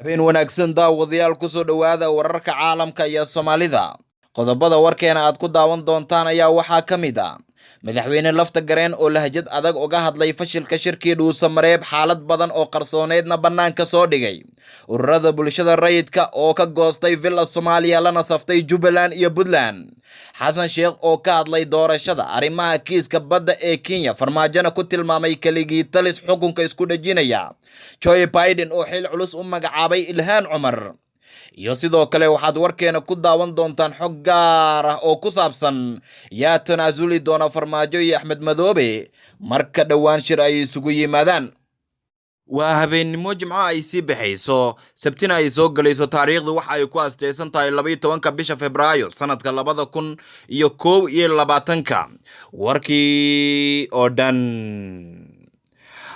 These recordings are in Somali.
habeen wanaagsan daawadayaal ku soo dhowaada wararka caalamka iyo Soomaalida. Qodobada warkeena aad ku daawan doontaan ayaa waxaa ka mid ah madaxweyne lafta gareen oo lahjad adag uga hadlay fashilka shirkii dhuusamareeb, xaalad badan oo qarsooneedna bannaanka soo dhigay. Ururada bulshada rayidka oo ka goostay Villa Soomaaliya lana saftay Jubbaland iyo Puntland. xasan sheekh oo ka hadlay doorashada arrimaha kiiska badda ee Kenya, farmaajona ku tilmaamay kaligii talis xukunka isku dhajinaya. Joe Biden oo xil culus u magacaabay Ilhaan Cumar. iyo sidoo kale waxaad warkeena ku daawan doontaan xog gaar ah oo ku saabsan yaa tanaasuli doona farmaajo iyo Axmed Madoobe marka dhowaan shir ay isugu yimaadaan. waa habeennimo Jimco ay sii baxayso, Sabtina ay soo galayso. taariikhdu waxa ay ku asteysan tahay 12 bisha Febraayo sanadka 2021. warkii oo dhan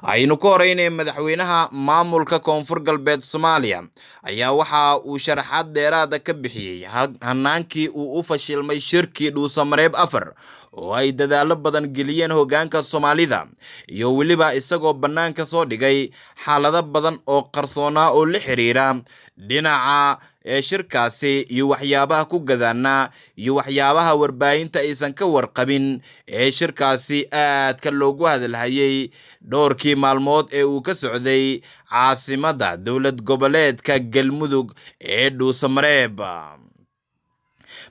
aynu ku horeynay madaxweynaha maamulka Koonfur Galbeed Soomaaliya ayaa waxa uu sharaxaad dheeraad ka bixiyay hanaankii uu u fashilmay shirkii dhuusamareeb 4 oo ay dadaalo badan geliyeen hoggaanka Soomaalida, iyo weliba isagoo bannaanka soo dhigay xaalado badan oo qarsoona oo la xiriira dhinaca shirkaasi iyo waxyaabaha ku gadaana iyo waxyaabaha warbaahinta aysan ka warqabin ee shirkaasi aadka loogu hadalhayay dhowrkii maalmood ee uu ka socday caasimada dowlad goboleedka Galmudug ee dhuusamareeb.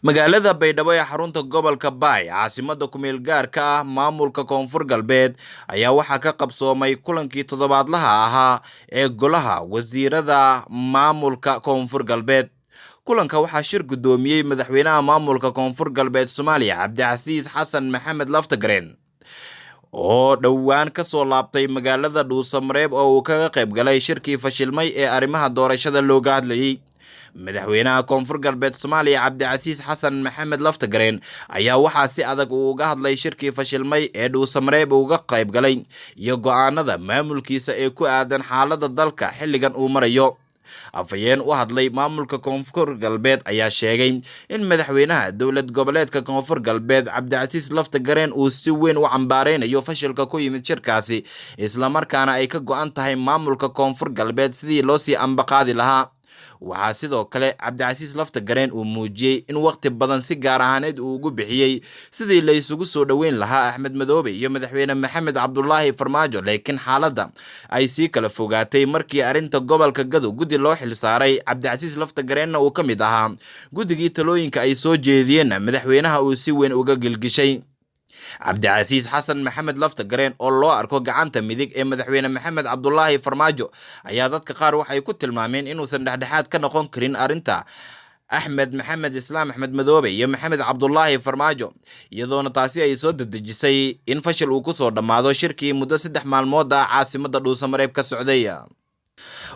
magaalada Baydhabo ee xarunta gobolka Baay, caasimada ku meel gaarka ah maamulka Koonfur Galbeed, ayaa waxaa ka qabsoomay kulankii toddobaadlaha ahaa ee golaha wasiirada maamulka Koonfur Galbeed. kulanka waxaa shir gudoomiyay madaxweynaha maamulka Koonfur Galbeed Soomaaliya Cabdicasiis Xasan Maxamed Laftagareen oo dhowaan ka soo laabtay magaalada dhuusamareeb oo uu kaga qayb galay shirkii fashilmay ee arrimaha doorashada looga hadlayay. madaxweynaha Koonfur Galbeed Soomaaliya Cabdicasiis Xasan Maxamed Laftagareen ayaa waxaa si adag uga hadlay shirkii fashilmay ee dhuusamareeb uga qayb galay iyo go'aanada maamulkiisa ee ku aadan xaaladda dalka xilligan uu marayo. afhayeen u hadlay maamulka Koonfur Galbeed ayaa sheegay in madaxweynaha dowlad goboleedka Koonfur Galbeed Cabdicasiis Laftagareen uu si weyn u cambaareynayo fashilka ku yimid shirkaasi, isla markaana ay ka go'an tahay maamulka Koonfur Galbeed sidii loo sii ambaqaadi lahaa. waxaa sidoo kale Cabdicasiis Laftagareen uu muujiyay in waqti badan si gaar ahaaneed uu ugu bixiyay sidii la isugu soo dhaweyn lahaa Axmed Madoobe iyo madaxweyne Maxamed Cabdullaahi Farmaajo, laakiin xaaladda ay sii kala fogaatay markii arrinta gobolka Gadow guddi loo xil saaray. Cabdicasiis Laftagareenna uu ka mid ahaa guddigii talooyinka ay soo jeediyeen madaxweynaha uu si weyn uga gilgishay. Cabdicasiis Xasan Maxamed Laftagareen oo loo arko gacanta midig ee madaxweyne Maxamed Cabdullaahi Farmaajo ayaa dadka qaar waxay ku tilmaameen inuusan dhexdhexaad ka noqon karin arrinta Axmed Maxamed Islaam Axmed Madoobe iyo Maxamed Cabdullaahi Farmaajo, iyadoona taasi ay soo dedejisay in fashil uu ku soo dhammaado shirkii muddo 3 maalmood ah caasimada dhuusamareeb ka socday.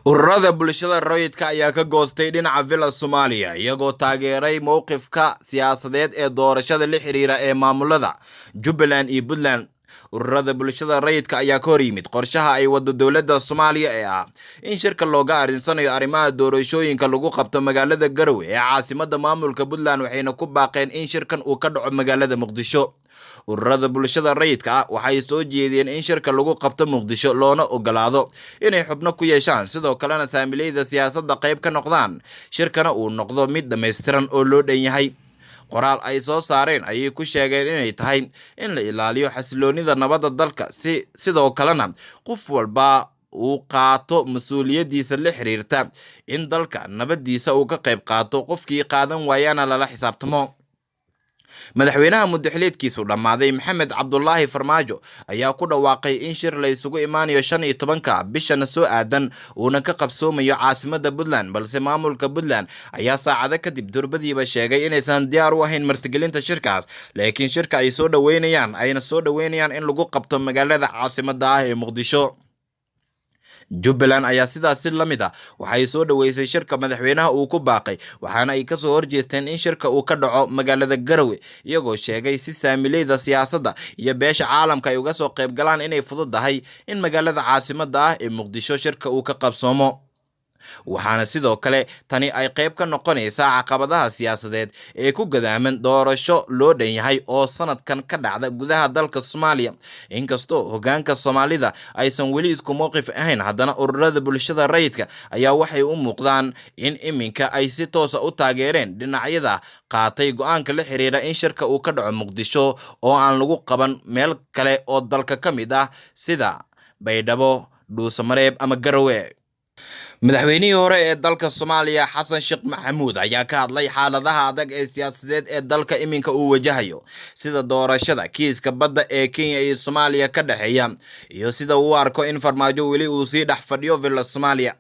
ururada bulshada rayidka ayaa ka goostay dhinaca Villa Soomaaliya iyagoo taageeray mowqifka siyaasadeed ee doorashada la xiriira ee maamulada Jubbaland iyo Puntland. ururada bulshada rayidka ayaa ka hor yimid qorshaha ay wado dowladda Soomaaliya ee ah in shirka looga arinsanayo arrimaha doorashooyinka lagu qabto magaalada Garowe ee caasimada maamulka Puntland, waxayna ku baaqeen in shirkan uu ka dhaco magaalada Muqdisho. ururada bulshada rayidka ah waxay soo jeediyeen in shirka lagu qabto Muqdisho loona ogolaado inay xubno ku yeeshaan, sidoo kalena saamileyda siyaasadda qayb ka noqdaan, shirkana uu noqdo mid dhammaystiran oo loo dhan yahay. qoraal ay soo saareen ayay ku sheegeen inay tahay in la ilaaliyo xasiloonida nabadda dalka, sidoo kalena qof walba uu qaato mas'uuliyadiisa la xiriirta in dalka nabadiisa uu ka qayb qaato, qofkii qaadan waayana lala xisaabtamo. madaxweynaha muddaxileedkiisu dhammaaday Maxamed Cabdullaahi Farmaajo ayaa ku dhawaaqay in shir la isugu imaanayo 15 bishan soo aadan uuna ka qabsoomayo caasimada Puntland, balse maamulka Puntland ayaa saacado kadib durbadiiba sheegay inaysan diyaar u ahayn martigelinta shirkaas, laakiin shirka ay soo dhaweynayaan in lagu qabto magaalada caasimada ah ee Muqdisho. Jubbaland ayaa sidaas si lamid ah waxay soo dhaweysay shirka madaxweynaha uu ku baaqay, waxaana ay ka soo horjeesteen in shirka uu ka dhaco magaalada Garowe, iyagoo sheegay si saamileyda siyaasadda iyo beesha caalamka ay uga soo qayb galaan inay fududahay in magaalada caasimada ah ee Muqdisho shirka uu ka qabsoomo. waxaana sidoo kale tani ay qayb ka noqonaysaa caqabadaha siyaasadeed ee ku gadaaman doorasho loo dhan yahay oo sanadkan ka dhacda gudaha dalka Soomaaliya. Inkastoo hoggaanka Soomaalida aysan weli isku mowqif ahayn, haddana ururada bulshada rayidka ayaa waxay u muuqdaan in iminka ay si toos ah u taageereen dhinacyada qaatay go'aanka la xiriira in shirka uu ka dhaco Muqdisho oo aan lagu qaban meel kale oo dalka ka mid ah sida Baydhabo, Dhuusamareeb ama Garowe. madaxweynihii hore ee dalka Soomaaliya Xasan Sheekh Maxamuud ayaa ka hadlay xaaladaha adag ee siyaasadeed ee dalka iminka uu wajahayo, sida doorashada kiiska badda ee Kenya iyo Soomaaliya ka dhaxeeya, iyo sida uu u arko in farmaajo weli uu sii dhex fadhiyo villa Soomaaliya.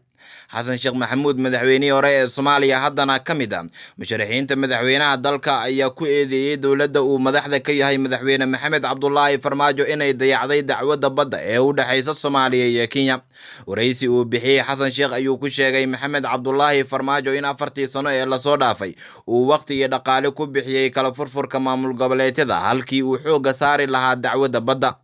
Xasan Sheekh Maxamuud, madaxweynihii hore ee Soomaaliya haddana ka mid ah musharaxiinta madaxweynaha dalka, ayaa ku eedeeyay dowladda uu madaxda ka yahay madaxweyne Maxamed Cabdullaahi Farmaajo inay dayacday dacwadda badda ee u dhaxaysa Soomaaliya iyo Kenya. Waraysi uu bixiyay Xasan Sheekh ayuu ku sheegay Maxamed Cabdullaahi Farmaajo in 4 sano ee lasoo dhaafay uu waqti iyo dhaqaale ku bixiyay kala furfurka maamul goboleedyada halkii uu xoogga saari lahaa dacwadda badda.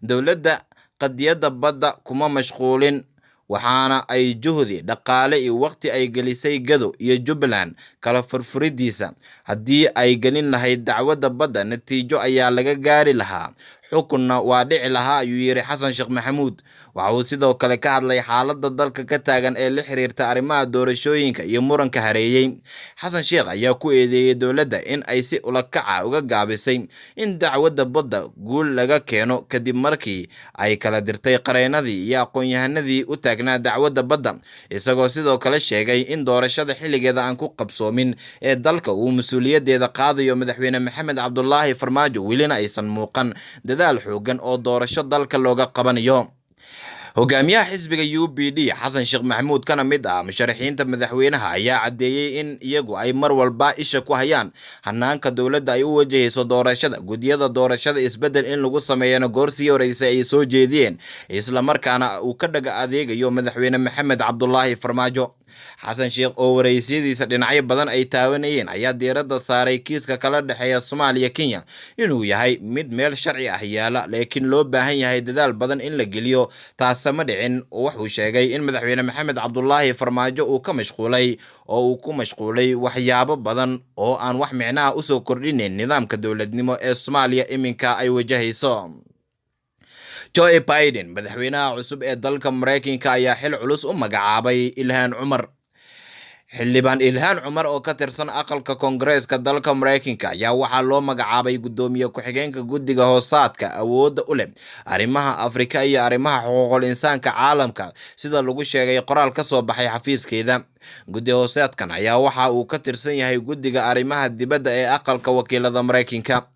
Dowladda qadiyadda badda kuma mashquulin, waxaana ay juhdi dhaqaale iyo waqti ay gelisay Gado iyo Jubbaland kala furfuridiisa. Haddii ay gelin lahayd dacwadda badda, natiijo ayaa laga gaari lahaa, xukunna waa dhici lahaa, ayuu yiri Xasan Sheekh Maxamuud. Waxa uu sidoo kale ka hadlay xaaladda dalka ka taagan ee la xiriirta arrimaha doorashooyinka iyo muranka hareeyay. Xasan Sheekh ayaa ku eedeeyay dowladda in ay si ula kac ah uga gaabisay in dacwadda badda guul laga keeno kadib markii ay kala dirtay qareenadii iyo aqoon-yahanadii u taagnaa dacwadda badda, isagoo sidoo kale sheegay in doorashada xilligeeda aan ku qabsoomin ee dalka uu mas'uuliyadeeda qaadayo madaxweyne Maxamed Cabdullaahi Farmaajo, welina aysan muuqan dadaal xoogan oo doorasho dalka looga qabanayo. hogaamiyaha xisbiga UPD Xasan Sheekh Maxamuud, kana mid ah musharaxiinta madaxweynaha, ayaa cadeeyay in iyagu ay mar walba isha ku hayaan hanaanka dowladda ay u wajahayso doorashada. Gudiyada doorashada isbedel in lagu sameeyana goorsii horeysay ay soo jeediyeen, isla markaana uu ka dhaga adeegayo madaxweyne Maxamed Cabdullaahi Farmaajo. Xasan Sheekh oo wareysiyadiisa dhinacyo badan ay taabanayeen ayaa diiradda saaray kiiska kala dhexeeya Soomaaliya Kenya inuu yahay mid meel sharci ah yaala, laakiin loo baahan yahay dadaal badan in la geliyo. Taas ma dhicin. Wuxuu sheegay in madaxweyne Maxamed Cabdullaahi Farmaajo uu ku mashquulay waxyaabo badan oo aan wax micnaha u soo kordhinayn nidaamka dowladnimo ee Soomaaliya iminka ay wajahayso. Joe Biden, madaxweynaha cusub ee dalka Mareykanka, ayaa xil culus u magacaabay Ilhaan Cumar. xildhibaan Ilhaan Cumar oo ka tirsan aqalka Koongareeska dalka Mareykanka ayaa waxaa loo magacaabay gudoomiye ku-xigeenka guddiga hoosaadka awoodda u leh arrimaha Afrika iyo arrimaha xuquuqul insaanka caalamka, sida lagu sheegay qoraal ka soo baxay xafiiskeeda. Guddi hoosaadkan ayaa waxa uu ka tirsan yahay guddiga arrimaha dibadda ee aqalka wakiilada Mareykanka.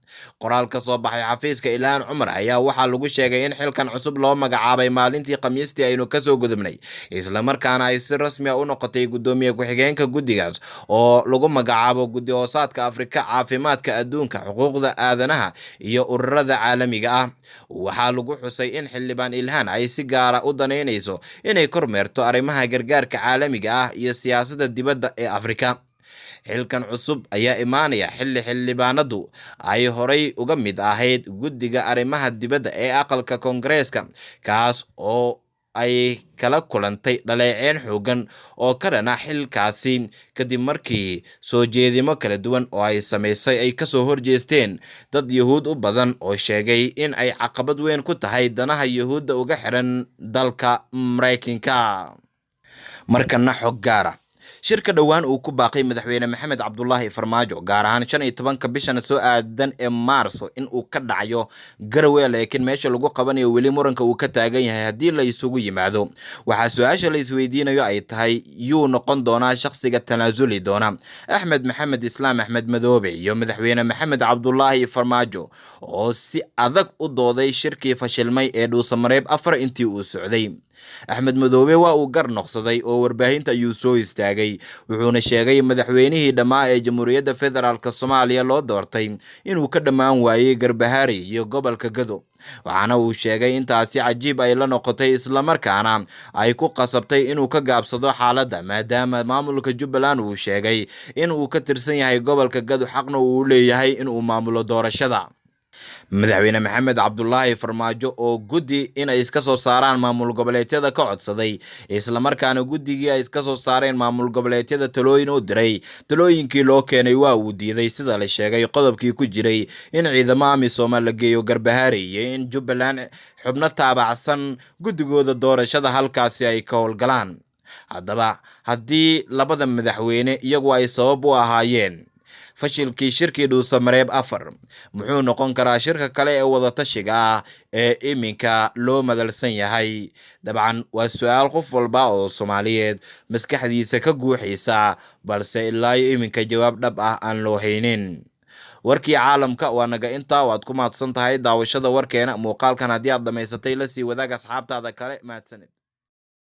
qoraal ka soo baxay xafiiska Ilhaan Cumar ayaa waxaa lagu sheegay in xilkan cusub loo magacaabay maalintii Khamiistii aynu ka soo gudubnay, isla markaana ay si rasmi ah u noqotay gudoomiye ku-xigeenka guddigaas oo lagu magacaabo Guddi hoosaadka Afrika, caafimaadka adduunka, xuquuqda aadanaha iyo ururada caalamiga ah. Waxaa lagu xusay in xildhibaan Ilhaan ay si gaar ah u daneynayso inay kormeerto arrimaha gargaarka caalamiga ah iyo siyaasadda dibadda ee Afrika. xilkan cusub ayaa imaanaya xilli xildhibaanadu ay horay uga mid ahayd guddiga arrimaha dibadda ee aqalka Koongareeska, kaas oo ay kala kulantay dhaleeceyn xoogan oo ka dhana xilkaasi kadib markii soo jeedimo kala duwan oo ay samaysay ay kasoo horjeesteen dad Yahuud u badan oo sheegay in ay caqabad weyn ku tahay danaha Yahuudda uga xiran dalka Mareykanka. markana xog gaara shirka dhawaan uu ku baaqay madaxweyne Maxamed Cabdullaahi Farmaajo, gaar ahaan 15 bishan soo aadan ee Maarso in uu ka dhacayo Garowe, laakiin meesha lagu qabanayo weli muranka uu ka taagan yahay haddii la isugu yimaado. waxaa su'aasha la isweydiinayo ay tahay yuu noqon doonaa shakhsiga tanaasuli doona, Axmed Maxamed Islaam Axmed Madoobe iyo madaxweyne Maxamed Cabdullaahi Farmaajo oo si adag u dooday shirkii fashilmay ee Dhuusamareeb 4 intii uu socday. Axmed Madoobe waa uu gar noqsaday oo warbaahinta ayuu soo istaagay, wuxuuna sheegay madaxweynihii dhammaa ee Jamhuuriyadda Federaalka Soomaaliya loo doortay inuu ka dhammaan waayay Garbahaari iyo gobolka Gado. waxaana uu sheegay intaasi cajiib ay la noqotay, isla markaana ay ku qasabtay inuu ka gaabsado xaaladda, maadaama maamulka Jubbaland uu sheegay in uu ka tirsan yahay gobolka Gado, xaqna uu leeyahay in uu maamulo doorashada. madaxweyne maxamed cabdulaahi farmaajo oo guddi inay iska soo saaraan maamul goboleedyada ka codsaday islamarkaana guddigii ay iska soo saareen maamul goboleedyada talooyin u diray talooyinkii loo keenay waa uu diiday sida la sheegay qodobkii ku jiray in ciidamo amisom la geeyo Garbahaare iyo in Jubbaland xubno taabacsan guddigooda doorashada halkaasi ay ka howlgalaan. haddaba haddii labada madaxweyne iyagu ay sabab u ahaayeen fashilkii shirkii dhuusamareeb 4 muxuu noqon karaa shirka kale ee wadatashiga ah ee iminka loo madalsan yahay? dabcan waa su'aal qof walba oo Soomaaliyeed maskaxdiisa ka guuxaysa, balse ilaa iminka jawaab dhab ah aan loo haynin. warkii caalamka waa naga intaa. waad ku mahadsan tahay daawashada warkeena. muuqaalkan haddii aad dhamaysatay la sii wadaag asxaabtaada kale. mahadsanid.